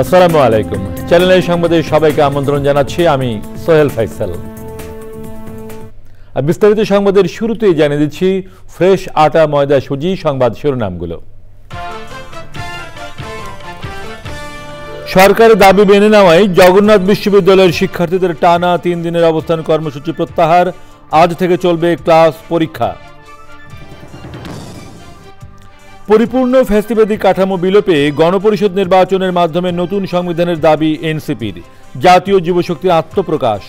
আসসালামু আলাইকুম। চ্যানেলের সংবাদে সবাইকে আমন্ত্রণ জানাচ্ছি আমি সোহেল ফাইসাল। বিস্তারিত সংবাদের শুরুতেই জানিয়ে দিচ্ছি ফ্রেশ আটা ময়দা সুজি সংবাদ শিরোনামগুলো। সরকারের দাবি মেনে নেওয়ায় জগন্নাথ বিশ্ববিদ্যালয়ের শিক্ষার্থীদের টানা 3 দিনের অবস্থান কর্মসূচি প্রত্যাহার। আজ থেকে চলবে ক্লাস পরীক্ষা। পরিপূর্ণ ফ্যাসিবাদী কাঠামো বিলোপে গণপরিষদ নির্বাচনের মাধ্যমে নতুন সংবিধানের দাবি এনসিপির। জাতীয় যুবশক্তির আত্মপ্রকাশ।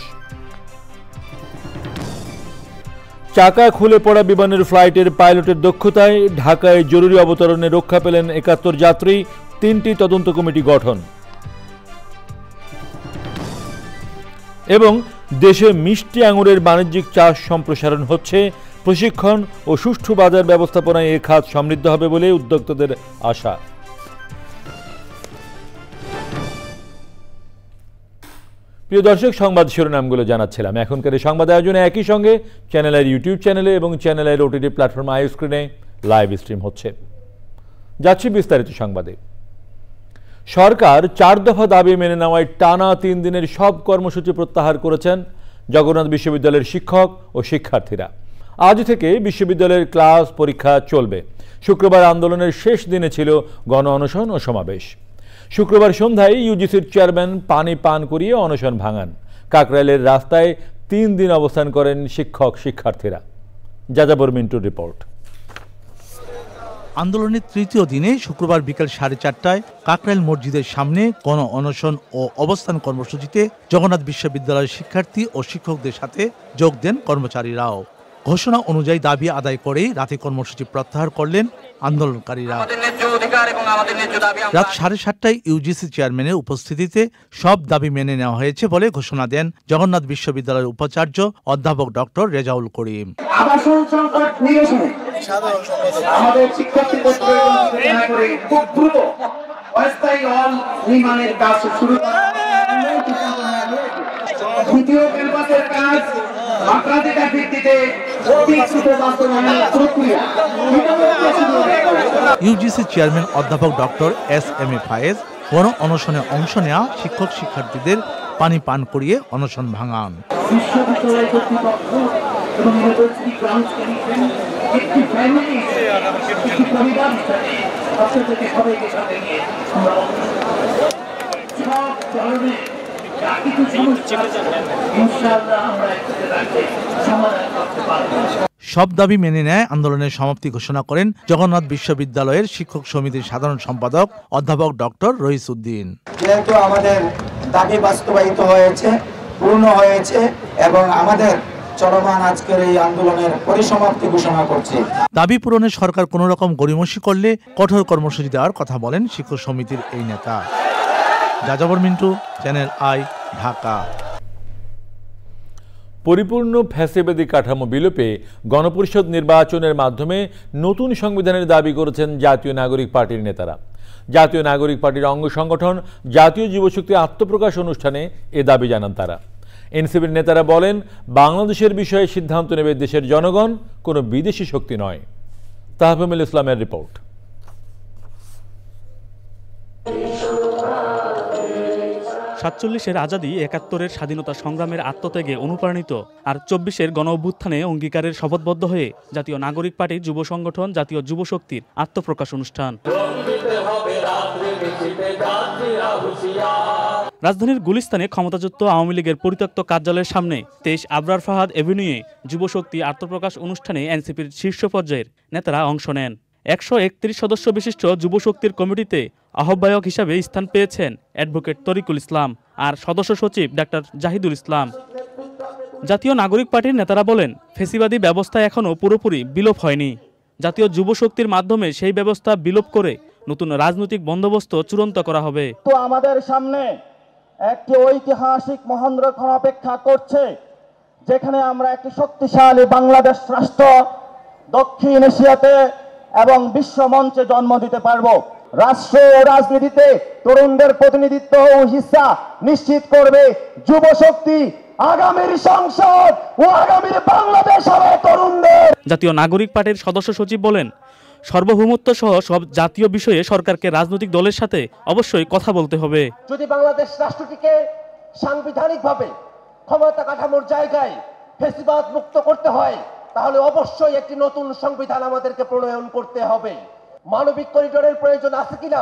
চাকা খুলে পড়া বিমানের ফ্লাইটের পাইলটের দক্ষতায় ঢাকায় জরুরি অবতরণে রক্ষা পেলেন 71 যাত্রী। 3টি তদন্ত কমিটি গঠন। এবং দেশে মিষ্টি আঙুরের বাণিজ্যিক চাষ সম্প্রসারণ হচ্ছে। প্রশিক্ষণ ও সুষ্ঠু বাজার ব্যবস্থাপনায় এ খাত সমৃদ্ধ হবে বলে উদ্যোক্তাদের আশা। প্রিয় দর্শক, সংবাদ শিরোনামগুলো জানাচ্ছিলাম। এখনকার এই সংবাদ আয়োজনে একই সঙ্গে চ্যানেলের ইউটিউব চ্যানেলে এবং চ্যানেলের ওটিটি প্ল্যাটফর্ম আই স্ক্রিনে লাইভ স্ট্রিম হচ্ছে। যাচ্ছি বিস্তারিত সংবাদে। সরকার 4 দফা দাবি মেনে নেওয়ায় টানা 3 দিনের সব কর্মসূচি প্রত্যাহার করেছেন জগন্নাথ বিশ্ববিদ্যালয়ের শিক্ষক ও শিক্ষার্থীরা। আজ থেকে বিশ্ববিদ্যালয়ের ক্লাস পরীক্ষা চলবে। শুক্রবার আন্দোলনের শেষ দিনে ছিল গণ অনশন ও সমাবেশ। শুক্রবার সন্ধ্যায় ইউজিসির চেয়ারম্যান পানি পান করিয়ে অনশন ভাঙান। কাকরাইলের রাস্তায় 3 দিন অবস্থান করেন শিক্ষক শিক্ষার্থীরা। যাযাবর মিন্টুর রিপোর্ট। আন্দোলনের তৃতীয় দিনে শুক্রবার বিকেল 4:30টায় কাকরাইল মসজিদের সামনে গণ অনশন ও অবস্থান কর্মসূচিতে জগন্নাথ বিশ্ববিদ্যালয়ের শিক্ষার্থী ও শিক্ষকদের সাথে যোগ দেন কর্মচারীরাও। ঘোষণা অনুযায়ী দাবি আদায় করেই রাতে কর্মসূচি প্রত্যাহার করলেন আন্দোলনকারীরা। রাত 7:30টায় ইউজিসি চেয়ারম্যানের উপস্থিতিতে সব দাবি মেনে নেওয়া হয়েছে বলে ঘোষণা দেন জগন্নাথ বিশ্ববিদ্যালয়ের উপাচার্য অধ্যাপক ডক্টর রেজাউল করিম। আবাসন সংকট নিরসনে আমাদের শিক্ষার্থীদের খুব দ্রুত অস্থায়ী হল নির্মাণের কাজ শুরু করা। দ্বিতীয় ক্যাম্পাসের কাজ অগ্রাধিকার ভিত্তিতে ইউজিসি চেয়ারম্যান অধ্যাপক ডক্টর এস.এম. ফায়েজ গণ অনশনে অংশ নেওয়া শিক্ষক শিক্ষার্থীদের পানি পান করিয়ে অনশন ভাঙান। বিশ্ববিদ্যালয় কর্তৃপক্ষ এবং ইউনিভার্সিটি গ্রাউন্ডস কমিশন একটি ফ্যামিলি, একটি পরিবার হিসাবে আপনাদেরকে সবাইকে সাথে নিয়ে আমরা সব ধরনের যা কিছু সমস্যা ইনশাআল্লাহ আমরা একসাথে রাখতে সমাধান করতে পারব। সব দাবি মেনে নেয় আন্দোলনের সমাপ্তি ঘোষণা করেন জগন্নাথ বিশ্ববিদ্যালয়ের শিক্ষক সমিতির সাধারণ সম্পাদক অধ্যাপক ডক্টর রইস উদ্দিন। যেহেতু আমাদের দাবি বাস্তবায়িত হয়েছে, পূর্ণ হয়েছে এবং আমাদের চলমান আজকের এই আন্দোলনের পরিসমাপ্তি ঘোষণা করছে। দাবি পূরণে সরকার কোনো রকম গড়িমসি করলে কঠোর কর্মসূচি দেওয়ার কথা বলেন শিক্ষক সমিতির এই নেতা। যাযাবর মিন্টু, চ্যানেল আই, ঢাকা। পরিপূর্ণ ফ্যাসিবাদী কাঠামো বিলোপে গণপরিষদ নির্বাচনের মাধ্যমে নতুন সংবিধানের দাবি করেছেন জাতীয় নাগরিক পার্টির নেতারা। জাতীয় নাগরিক পার্টির অঙ্গ সংগঠন জাতীয় যুবশক্তি আত্মপ্রকাশ অনুষ্ঠানে এ দাবি জানান তারা। এনসিপির নেতারা বলেন, বাংলাদেশের বিষয়ে সিদ্ধান্ত নেবে দেশের জনগণ, কোনো বিদেশি শক্তি নয়। তাহফিমুল ইসলামের রিপোর্ট। 47-এর আজাদী, 71-এর স্বাধীনতা সংগ্রামের আত্মত্যাগে অনুপ্রাণিত আর 24-এর গণ অভ্যুত্থানে অঙ্গীকারের শপথবদ্ধ হয়ে জাতীয় নাগরিক পার্টির যুব সংগঠন জাতীয় যুবশক্তির আত্মপ্রকাশ অনুষ্ঠান। রাজধানীর গুলিস্তানে ক্ষমতাচ্যুত আওয়ামী লীগের পরিত্যক্ত কার্যালয়ের সামনে 23 আবরার ফাহাদ এভিনিউয়ে যুবশক্তি আত্মপ্রকাশ অনুষ্ঠানে এনসিপির শীর্ষ পর্যায়ের নেতারা অংশ নেন। 131 সদস্য বিশিষ্ট যুবশক্তির কমিটিতে আহ্বায়ক হিসাবে স্থান পেয়েছেন অ্যাডভোকেট তরিকুল ইসলাম আর সদস্য সচিব ডাক্তার জাহিদুল ইসলাম। জাতীয় নাগরিক পার্টির নেতারা বলেন, ফ্যাসিবাদী ব্যবস্থা এখনও পুরোপুরি বিলোপ হয়নি। জাতীয় যুবশক্তির মাধ্যমে সেই ব্যবস্থা বিলোপ করে নতুন রাজনৈতিক বন্দোবস্ত চূড়ান্ত করা হবে। তো আমাদের সামনে একটি ঐতিহাসিক মহেন্দ্রক্ষণ অপেক্ষা করছে, যেখানে আমরা একটি শক্তিশালী বাংলাদেশ রাষ্ট্র দক্ষিণ এশিয়াতে এবং বিশ্ব মঞ্চে জন্ম দিতে পারবো। রাষ্ট্র ও রাজনীতিতে তরুণদের প্রতিনিধিত্ব ও হিস্সা নিশ্চিত করবে যুবশক্তি। আগামীর সংসদ ও আগামীর বাংলাদেশ হবে তরুণদের। জাতীয় নাগরিক পার্টির সদস্য সচিব বলেন, সার্বভৌমত্ব সহ সব জাতীয় বিষয়ে সরকারকে রাজনৈতিক দলের সাথে অবশ্যই কথা বলতে হবে। যদি বাংলাদেশ রাষ্ট্রটিকে সাংবিধানিকভাবে ক্ষমতা কাঠামোর জায়গায় ফ্যাসিবাদ মুক্ত করতে হয়, তাহলে অবশ্যই একটি নতুন সংবিধান আমাদেরকে প্রণয়ন করতে হবে। মানবিক করিডোরের প্রয়োজন আছে কিনা,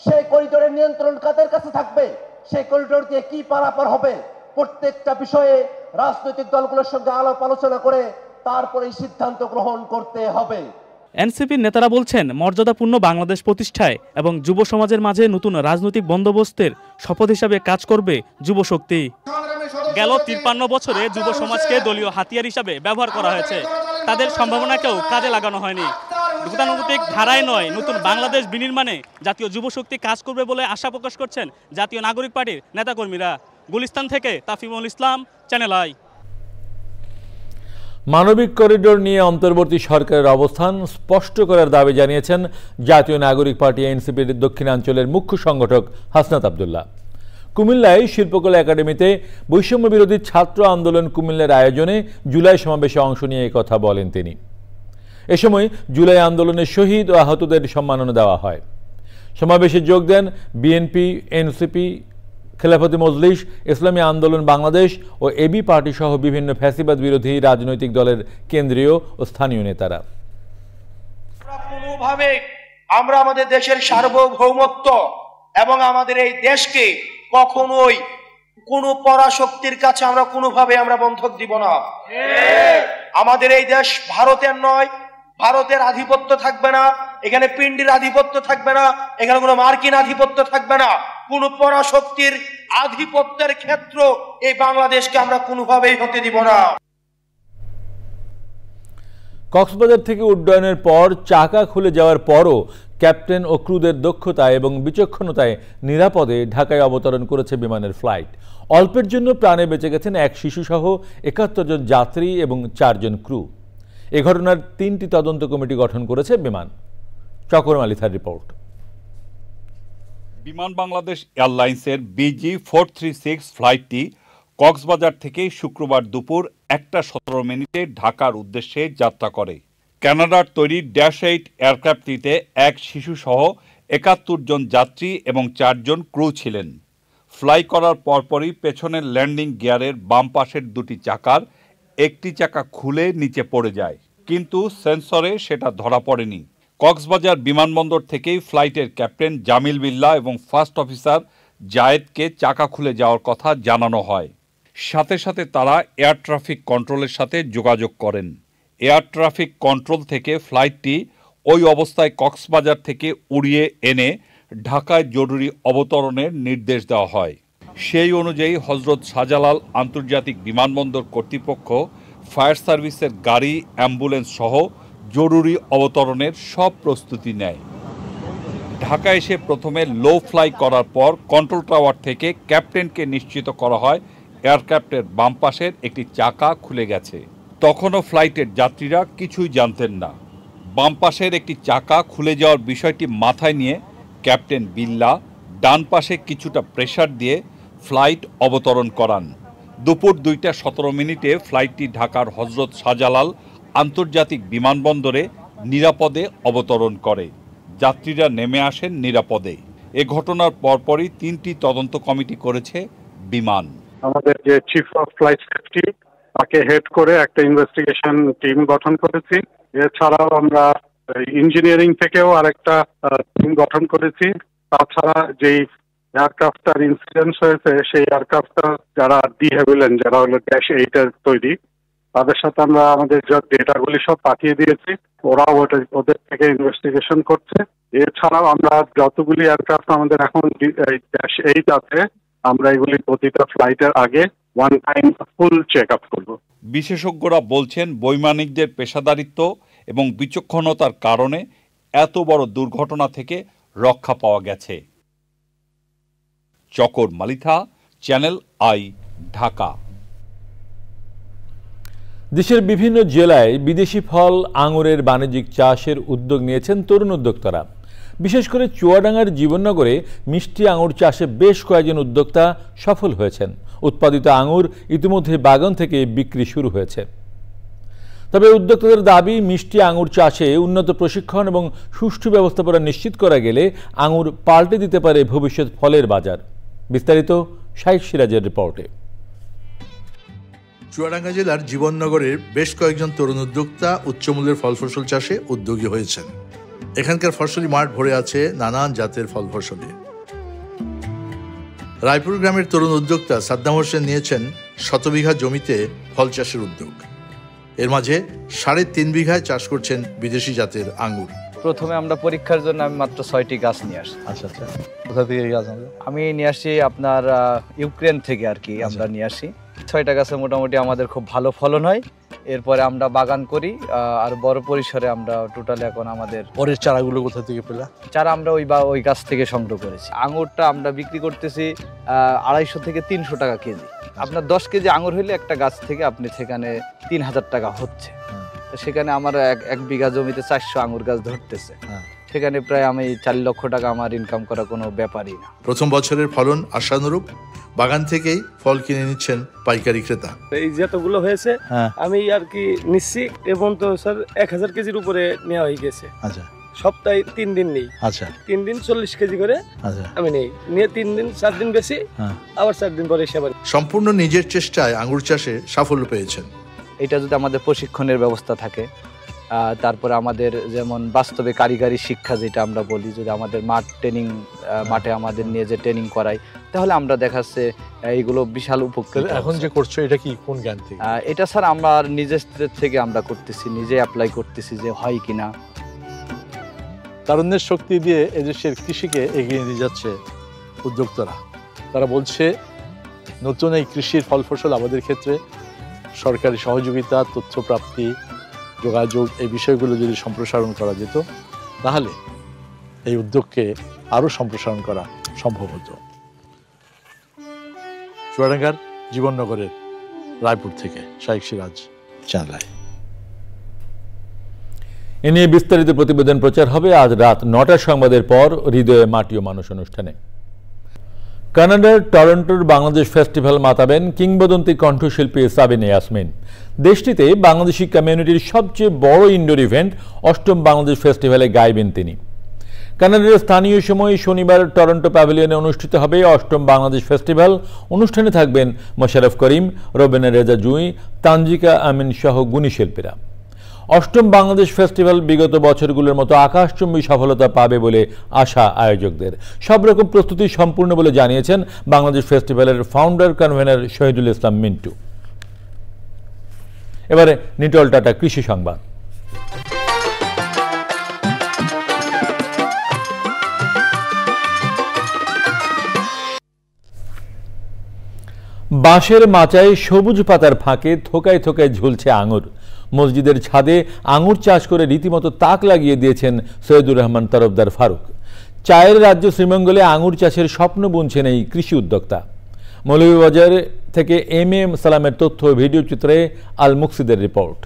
সেই করিডোরের নিয়ন্ত্রণ কাদের কাছে থাকবে, সেই করিডোর দিয়ে কি পারাপার হবে, প্রত্যেকটা বিষয়ে রাজনৈতিক দলগুলোর সঙ্গে আলাপ আলোচনা করে তারপরে সিদ্ধান্ত গ্রহণ করতে হবে। এনসিপির নেতারা বলছেন, মর্যাদাপূর্ণ বাংলাদেশ প্রতিষ্ঠায় এবং যুব সমাজের মাঝে নতুন রাজনৈতিক বন্দোবস্তের শপথ হিসাবে কাজ করবে যুব শক্তি। গেল 53 বছরে যুব সমাজকে দলীয় হাতিয়ার হিসাবে ব্যবহার করা হয়েছে, তাদের সম্ভাবনাকেও কাজে লাগানো হয়নি। গতানুগতিক ধারায় নয়, নতুন বাংলাদেশ বিনির্মাণে জাতীয় যুব শক্তি কাজ করবে বলে আশা প্রকাশ করছেন জাতীয় নাগরিক পার্টির নেতাকর্মীরা। গুলিস্তান থেকে তাফিমুল ইসলাম, চ্যানেল আই। মানবিক করিডোর নিয়ে অন্তর্বর্তী সরকারের অবস্থান স্পষ্ট করার দাবি জানিয়েছেন জাতীয় নাগরিক পার্টি এনসিপির দক্ষিণাঞ্চলের মুখ্য সংগঠক হাসনাত আব্দুল্লাহ। কুমিল্লায় শিল্পকলা একাডেমিতে বৈষম্য বিরোধী ছাত্র আন্দোলন কুমিল্লার আয়োজনে জুলাই সমাবেশে অংশ নিয়ে কথা বলেন তিনি। এ সময় জুলাই আন্দোলনের শহীদ ও আহতদের সম্মাননা দেওয়া হয়। সমাবেশে যোগ দেন বিএনপি, এনসিপি, খেলাফতি মজলিস, ইসলামী আন্দোলন বাংলাদেশ ও এবি পার্টি সহ বিভিন্ন ফ্যাসিবাদ বিরোধী রাজনৈতিক দলের কেন্দ্রীয় ও স্থানীয় নেতারা। কোনোভাবে আমরা আমাদের দেশের সার্বভৌমত্ব এবং আমাদের এই দেশকে কখনোই কোনো পরাশক্তির কাছে আমরা কোনোভাবে আমরা বন্ধক দিব না। আমাদের এই দেশ ভারতের নয়, ভারতের আধিপত্য থাকবে না, এখানে পিন্ডির আধিপত্য থাকবে না, এখানে কোনো মার্কিন আধিপত্য থাকবে না, কোনো পরাশক্তির আধিপত্যের ক্ষেত্র এই বাংলাদেশকে আমরা কোনোভাবেই হতে দিব না। কক্সবাজার থেকে উড্ডয়নের পর চাকা খুলে যাওয়ার পরও ক্যাপ্টেন ও ক্রুদের দক্ষতায় এবং বিচক্ষণতায় নিরাপদে ঢাকায় অবতরণ করেছে বিমানের ফ্লাইট। অল্পের জন্য প্রাণে বেঁচে গেছেন এক শিশুসহ ৭১ জন যাত্রী এবং ৪ জন ক্রু। এ ঘটনার ৩টি তদন্ত কমিটি গঠন করেছে বিমান। চকর মালিথার রিপোর্ট। বিমান বাংলাদেশ এয়ারলাইন্সের BG436 ফ্লাইটটি কক্সবাজার থেকে শুক্রবার দুপুর 1:17 ঢাকার উদ্দেশ্যে যাত্রা করে। কানাডার তৈরি -8 এয়ারক্রাফটটিতে এক শিশুসহ ৭১ জন যাত্রী এবং ৪ জন ক্রু ছিলেন। ফ্লাই করার পরপরই পেছনের ল্যান্ডিং গিয়ারের বাম পাশের দুটি চাকার একটি চাকা খুলে নিচে পড়ে যায়, কিন্তু সেন্সরে সেটা ধরা পড়েনি। কক্সবাজার বিমানবন্দর থেকেই ফ্লাইটের ক্যাপ্টেন জামিল বিল্লাহ এবং ফার্স্ট অফিসার জায়েদকে চাকা খুলে যাওয়ার কথা জানানো হয়। সাথে সাথে তারা এয়ার ট্রাফিক কন্ট্রোলের সাথে যোগাযোগ করেন। এয়ার ট্রাফিক কন্ট্রোল থেকে ফ্লাইটটি ওই অবস্থায় কক্সবাজার থেকে উড়িয়ে এনে ঢাকায় জরুরি অবতরণের নির্দেশ দেওয়া হয়। সেই অনুযায়ী হজরত শাহজালাল আন্তর্জাতিক বিমানবন্দর কর্তৃপক্ষ ফায়ার সার্ভিসের গাড়ি, অ্যাম্বুলেন্স সহ জরুরি অবতরণের সব প্রস্তুতি নেয়। ঢাকা এসে প্রথমে লো ফ্লাই করার পর কন্ট্রোল টাওয়ার থেকে ক্যাপ্টেনকে নিশ্চিত করা হয় এয়ারক্রাফটের বাম পাশের একটি চাকা খুলে গেছে। তখনও ফ্লাইটের যাত্রীরা কিছুই জানতেন না। বাম পাশের একটি চাকা খুলে যাওয়ার বিষয়টি মাথায় নিয়ে ক্যাপ্টেন বিল্লাহ ডান পাশে কিছুটা প্রেসার দিয়ে ফ্লাইট অবতরণ করান। দুপুর 2:17 ফ্লাইটটি ঢাকার হজরত শাহজালাল আন্তর্জাতিক বিমানবন্দরে নিরাপদে অবতরণ করে। যাত্রীরা নেমে আসেন নিরাপদে। এ ঘটনার পরপরই 3টি তদন্ত কমিটি করেছে বিমান। আমাদের যে চিফ অফ ফ্লাইট সেফটি তাকে হেড করে একটা ইনভেস্টিগেশন টিম গঠন করেছি। এছাড়াও আমরা ইঞ্জিনিয়ারিং থেকেও আরেকটা টিম গঠন করেছি। তাছাড়া যেই এয়ারক্রাফটটার ইনসিডেন্ট হয়েছে সেই এয়ারক্রাফটটা যারা ডিহেভিলেন্ট, যারা হলো -8 এর তৈরি, তাদের সাথে আমরা আমাদের ডেটাগুলি সব পাঠিয়ে দিয়েছি। ওরাও ওদের থেকে ইনভেস্টিগেশন করছে। এছাড়াও আমরা যতগুলি এয়ারক্রাফট আমাদের এখন -8 আছে, আমরা এগুলি প্রতিটা ফ্লাইটের আগে one time full check up করব। বিশেষজ্ঞরা বলছেন বৈমানিকদের পেশাদারিত্ব এবং বিচক্ষণতার কারণে এত বড় দুর্ঘটনা থেকে রক্ষা পাওয়া গেছে। চকর মালিথা, চ্যানেল আই, ঢাকা। দেশের বিভিন্ন জেলায় বিদেশি ফল আঙুরের বাণিজ্যিক চাষের উদ্যোগ নিয়েছেন তরুণ উদ্যোক্তারা। বিশেষ করে চুয়াডাঙ্গার জীবননগরে মিষ্টি আঙুর চাষে বেশ কয়েকজন উদ্যোক্তা সফল হয়েছেন। উৎপাদিত আঙুর ইতিমধ্যে বাগান থেকে বিক্রি শুরু হয়েছে। তবে উদ্যোক্তাদের দাবি, মিষ্টি আঙুর চাষে উন্নত প্রশিক্ষণ এবং সুষ্ঠু ব্যবস্থাপনা নিশ্চিত করা গেলে আঙুর পাল্টে দিতে পারে ভবিষ্যৎ ফলের বাজার। বিস্তারিত শাইখ সিরাজের রিপোর্টে। চুয়াডাঙ্গা জেলার জীবননগরের বেশ কয়েকজন তরুণ উদ্যোক্তা উচ্চমূল্যের ফল ফসল চাষে উদ্যোগী হয়েছেন। এখানকার ফসলি মাঠ ভরে আছে নানান জাতের ফল ফসলে। রায়পুর গ্রামের তরুণ উদ্যোক্তা সাদ্দাম হোসেন নিয়েছেন শতবিঘা জমিতে ফল চাষের উদ্যোগ। এর মাঝে 3.5 বিঘায় চাষ করছেন বিদেশি জাতের আঙ্গুর। প্রথমে আমরা পরীক্ষার জন্য আমি মাত্র 6টি গাছ নিয়ে আসি। আচ্ছা আচ্ছা, কোথা থেকে গাছ? আমি নিয়ে আসি আপনার ইউক্রেন থেকে আর কি। আমরা নিয়ে আসি 6টা গাছে মোটামুটি আমাদের খুব ভালো ফলন হয়। এরপরে আমরা বাগান করি আর বড় পরিসরে আমরা টোটাল এখন আমাদের। পরের চারাগুলো কোথা থেকে পেলা? চারা আমরা ওই গাছ থেকে সংগ্রহ করেছি। আঙুরটা আমরা বিক্রি করতেছি 250 থেকে 300 টাকা কেজি। আপনার 10 কেজি আঙুর হইলে একটা গাছ থেকে আপনি সেখানে 3000 টাকা হচ্ছে। সেখানে আমার 1 বিঘা জমিতে 400 আঙুর গাছ ধরতেছে। সেখানে প্রায় আমি 4 লক্ষ টাকা আমার ইনকাম করা কোনো ব্যাপারই না। প্রথম বছরের ফলন আশানুরূপ। বাগান থেকেই ফল কিনে নিচ্ছেন পাইকারি ক্রেতা। এই যতগুলো হয়েছে আমি আর কি নিচ্ছি এবং তো স্যার 1000 কেজির উপরে নেওয়া হয়ে গেছে। আচ্ছা, সপ্তাহে 3 দিন নেই। আচ্ছা, 3 দিন 40 কেজি করে আমি নেই, নিয়ে 3 দিন 4 দিন বেশি, আবার 4 দিন পরে এসে আবার। সম্পূর্ণ নিজের চেষ্টায় আঙ্গুর চাষে সাফল্য পেয়েছেন। এটা যদি আমাদের প্রশিক্ষণের ব্যবস্থা থাকে, তারপরে আমাদের যেমন বাস্তবে কারিগরি শিক্ষা যেটা আমরা বলি, যদি আমাদের মাঠে আমাদের নিয়ে যে ট্রেনিং করাই, তাহলে আমরা দেখাচ্ছে এইগুলো বিশাল উপকৃত। এখন যে করছো এটা কি কোন জ্ঞান থেকে? এটা স্যার আমার নিজের থেকে আমরা করতেছি, নিজে অ্যাপ্লাই করতেছি যে হয় কিনা। তারুণ্যের শক্তি দিয়ে এদেশের কৃষিকে এগিয়ে নিয়ে যাচ্ছে উদ্যোক্তারা। তারা বলছে নতুন এই কৃষির ফল ফসল আমাদের ক্ষেত্রে সরকারি সহযোগিতা, তথ্য প্রাপ্তি, যোগাযোগ, এই বিষয়গুলো যদি সম্প্রসারণ করা যেত তাহলে এই উদ্যোগকে আরও সম্প্রসারণ করা সম্ভব হতো। চুয়াডাঙ্গার জীবননগরের রায়পুর থেকে শাইখ সিরাজ, চ্যানেল। এ নিয়ে বিস্তারিত প্রতিবেদন প্রচার হবে আজ রাত 9টার সংবাদের পর হৃদয়ে মাটি ও মানুষ অনুষ্ঠানে। কানাডার টরন্টোর বাংলাদেশ ফেস্টিভ্যাল মাতাবেন কিংবদন্তি কণ্ঠশিল্পী সাবিনা ইয়াসমিন। দেশটিতে বাংলাদেশি কমিউনিটির সবচেয়ে বড় ইনডোর ইভেন্ট 8ম বাংলাদেশ ফেস্টিভ্যালে গাইবেন তিনি। কানাডার স্থানীয় সময় শনিবার টরন্টো প্যাভিলিয়নে অনুষ্ঠিত হবে 8ম বাংলাদেশ ফেস্টিভ্যাল। অনুষ্ঠানে থাকবেন মোশাররফ করিম, রোবেনা রেজা জুঁই, তানজিকা আমিন সহ গুণী শিল্পীরা। 8ম বাংলাদেশ ফেস্টিভ্যাল বিগত বছরগুলোর মতো আকাশচুম্বী সফলতা পাবে বলে আশা আয়োজকদের। সব রকম প্রস্তুতি সম্পূর্ণ বলে জানিয়েছেন বাংলাদেশ ফেস্টিভ্যালের ফাউন্ডার কনভেনর শহীদুল ইসলাম মিন্টু। এবারে নিটল টাটা কৃষি সংবাদ। বাঁশের মাচায় সবুজ পাতার ফাঁকে থোকায় থোকায় ঝুলছে আঙুর। মসজিদের ছাদে আঙুর চাষ করে রীতিমতো তাক লাগিয়ে দিয়েছেন সৈয়দুর রহমান তরফদার ফারুক। চায়ের রাজ্য শ্রীমঙ্গলে আঙুর চাষের স্বপ্ন বুনছেন এই কৃষি উদ্যোক্তা। মৌলভীবাজার থেকে এম সালামের তথ্য ও ভিডিও চিত্রে আল মুকসিদের রিপোর্ট।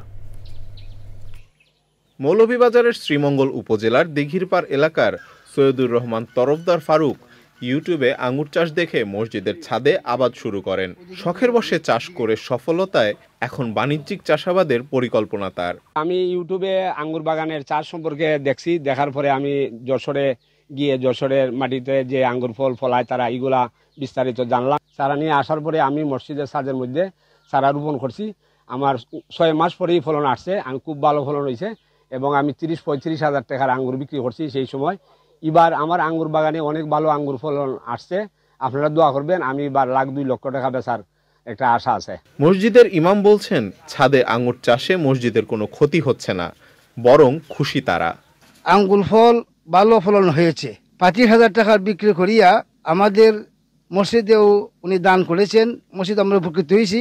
মৌলভীবাজারের শ্রীমঙ্গল উপজেলার দিঘিরপাড় এলাকার সৈয়দুর রহমান তরফদার ফারুক ইউটিউবে আঙুর চাষ দেখে মসজিদের ছাদে আবাদ শুরু করেন। শখের বশে চাষ করে সফলতায় এখন বাণিজ্যিক চাষাবাদের পরিকল্পনা তার। আমি ইউটিউবে আঙ্গুর বাগানের চাষ সম্পর্কে দেখছি, দেখার পরে আমি যশোরে গিয়ে যশোরের মাটিতে যে আঙ্গুর ফল ফলায় তারা এইগুলা বিস্তারিত জানলাম। চারা নিয়ে আসার পরে আমি মসজিদের ছাদের মধ্যে চারা রোপণ করছি। আমার 6 মাস পরেই ফলন আসছে, আমি খুব ভালো ফলন হয়েছে এবং আমি 30-35 হাজার টাকার আঙ্গুর বিক্রি করছি সেই সময়। এবার আমার আঙ্গুর বাগানে অনেক ভালো আঙ্গুর ফলন আসছে, আপনারা দোয়া করবেন। আমি এবার 1-2 লক্ষ টাকা বেচার একটা আশা আছে। মসজিদের ইমাম বলছেন ছাদে আঙ্গুর চাষে মসজিদের কোনো ক্ষতি হচ্ছে না, বরং খুশি তারা। আঙ্গুর ফল ভালো ফলন হয়েছে, 25,000 টাকার বিক্রি করিয়া আমাদের মসজিদেও উনি দান করেছেন, মসজিদ আমরা উপকৃত হয়েছি,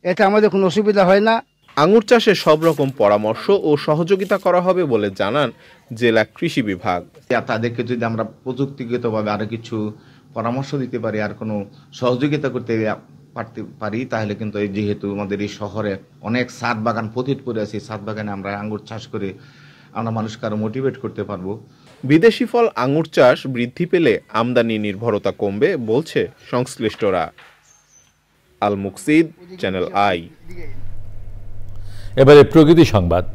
এতে আমাদের কোনো অসুবিধা হয় না। আঙ্গুর চাষে সব রকম পরামর্শ ও সহযোগিতা করা হবে বলে জানান জেলা কৃষি বিভাগ। তাদেরকে যদি আমরা প্রযুক্তিগতভাবে আরো কিছু পরামর্শ দিতে পারি, আর কোনো সহযোগিতা করতে পারি, তাহলে কিন্তু যেহেতু আমাদের এই শহরে অনেক ছাদ বাগান পতিত পড়ে আছে, ছাদ বাগানে আমরা আঙ্গুর চাষ করে আমরা মানুষকে আরো মোটিভেট করতে পারবো। বিদেশি ফল আঙ্গুর চাষ বৃদ্ধি পেলে আমদানি নির্ভরতা কমবে বলছে সংশ্লিষ্টরা। আল মুকসিদ, চ্যানেল আই। এবারে প্রকৃতি সংবাদ।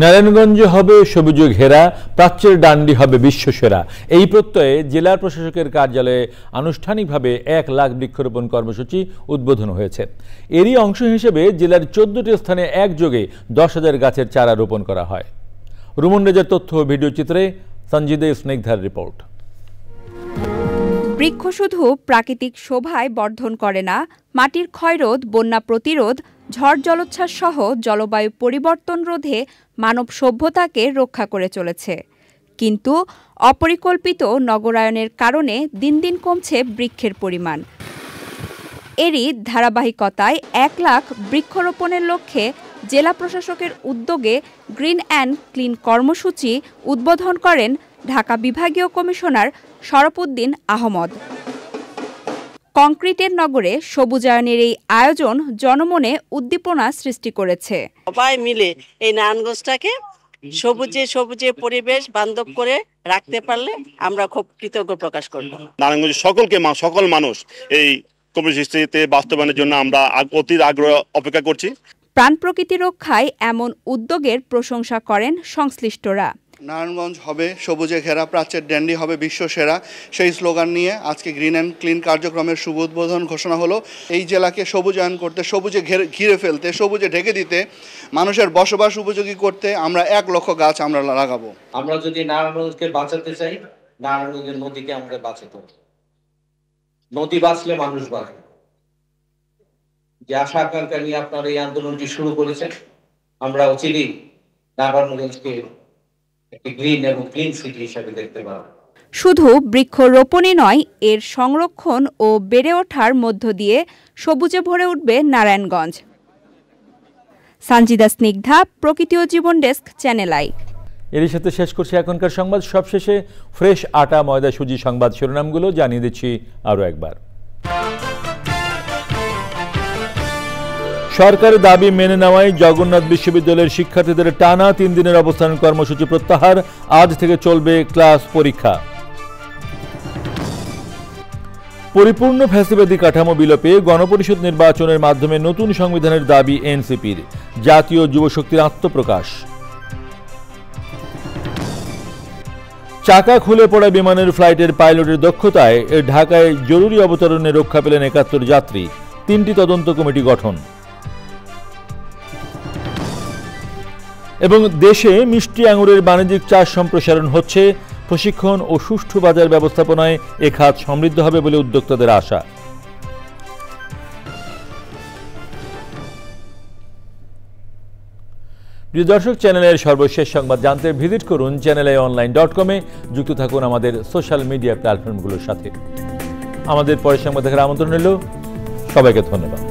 নারায়ণগঞ্জে হবে সবুজে ঘেরা, প্রাচ্যের ডান্ডি হবে বিশ্বসেরা। এই প্রত্যয়ে জেলা প্রশাসকের কার্যালয়ে আনুষ্ঠানিকভাবে 1 লাখ বৃক্ষরোপণ কর্মসূচি উদ্বোধন হয়েছে। এরই অংশ হিসেবে জেলার 14টি স্থানে একযোগে 10,000 গাছের চারা রোপণ করা হয়। রুমন রেজার তথ্য ও ভিডিও চিত্রে সঞ্জিদা স্নিগ্ধার রিপোর্ট। বৃক্ষ শুধু প্রাকৃতিক শোভায় বর্ধন করে না, মাটির ক্ষয়রোধ, বন্যা প্রতিরোধ, ঝড় জলোচ্ছ্বাস সহ জলবায়ু পরিবর্তন রোধে মানব সভ্যতাকে রক্ষা করে চলেছে। কিন্তু অপরিকল্পিত নগরায়নের কারণে দিন দিন কমছে বৃক্ষের পরিমাণ। এরই ধারাবাহিকতায় 1 লাখ বৃক্ষরোপণের লক্ষ্যে জেলা প্রশাসকের উদ্যোগে গ্রিন অ্যান্ড ক্লিন কর্মসূচি উদ্বোধন করেন ঢাকা বিভাগীয় কমিশনার শরফুদ্দিন আহমদ। কংক্রিটের নগরে সবুজায়নের এই আয়োজন জনমনে উদ্দীপনা সৃষ্টি করেছে। সবাই মিলে এই নারায়ণগঞ্জটাকে সবুজে সবুজে পরিবেশ বান্ধব করে রাখতে পারলে আমরা খুব কৃতজ্ঞ প্রকাশ করব। নারায়ণগঞ্জের সকল মানুষ এই কর্মসূচিতে বাস্তবায়নের জন্য আমরা অধীর আগ্রহ অপেক্ষা করছি। প্রাণ প্রকৃতি রক্ষায় এমন উদ্যোগের প্রশংসা করেন সংশ্লিষ্টরা। নারায়ণগঞ্জ হবে সবুজে ঘেরা, প্রাচ্যের ড্যান্ডি হবে বিশ্বসেরা, সেই স্লোগান নিয়ে আজকে গ্রিন অ্যান্ড ক্লিন কার্যক্রমের শুভ উদ্বোধন ঘোষণা হলো। এই জেলাকে সবুজায়ন করতে, সবুজে ঘিরে ফেলতে, সবুজে ঢেকে দিতে, মানুষের বসবাস উপযোগী করতে আমরা 1 লক্ষ গাছ আমরা লাগাবো। আমরা যদি নারায়ণগঞ্জকে বাঁচাতে চাই, নারায়ণগঞ্জের নদীকে আমাদের বাঁচাতে হবে। নদী বাঁচলে মানুষ বাঁচবে। যে আশা আকাঙ্ক্ষা নিয়ে আপনারা এই আন্দোলনটি শুরু করেছেন, আমরা অচিরেই নারায়ণগঞ্জকে গ্রিন এবং ক্লিন সিটি হিসেবে দেখতে পাবো। শুধু বৃক্ষরোপণই নয়, এর সংরক্ষণ ও বেড়ে ওঠার মধ্য দিয়ে সবুজে ভরে উঠবে নারায়ণগঞ্জ। সঞ্জিদা স্নিগ্ধা, প্রকৃতি ও জীবন ডেস্ক, চ্যানেল আই। এর সাথে শেষ করছি এখনকার সংবাদ। সবশেষে ফ্রেশ আটা ময়দা সুজি সংবাদ শিরোনামগুলো জানিয়ে দিচ্ছি আরও একবার। সরকারের দাবি মেনে নেওয়ায় জগন্নাথ বিশ্ববিদ্যালয়ের শিক্ষার্থীদের টানা 3 দিনের অবস্থান কর্মসূচি প্রত্যাহার। আজ থেকে চলবে ক্লাস পরীক্ষা। পরিপূর্ণ ফ্যাসিবাদী কাঠামো বিলোপে গণপরিষদ নির্বাচনের মাধ্যমে নতুন সংবিধানের দাবি এনসিপির। জাতীয় যুবশক্তির আত্মপ্রকাশ। চাকা খুলে পড়া বিমানের ফ্লাইটের পাইলটের দক্ষতায় ঢাকায় জরুরি অবতরণে রক্ষা পেলেন 71 যাত্রী। 3টি তদন্ত কমিটি গঠন। এবং দেশে মিষ্টি আঙুরের বাণিজ্যিক চাষ সম্প্রসারণ হচ্ছে। প্রশিক্ষণ ও সুষ্ঠু বাজার ব্যবস্থাপনায় এ খাত সমৃদ্ধ হবে বলে উদ্যোক্তাদের আশা। প্রিয় দর্শক, চ্যানেলের সর্বশেষ সংবাদ জানতে ভিজিট করুন channelionline.com-এ। যুক্ত থাকুন আমাদের সোশ্যাল মিডিয়া প্ল্যাটফর্মগুলোর সাথে। আমাদের পরের সংবাদ দেখার আমন্ত্রণ রইল। সবাইকে ধন্যবাদ।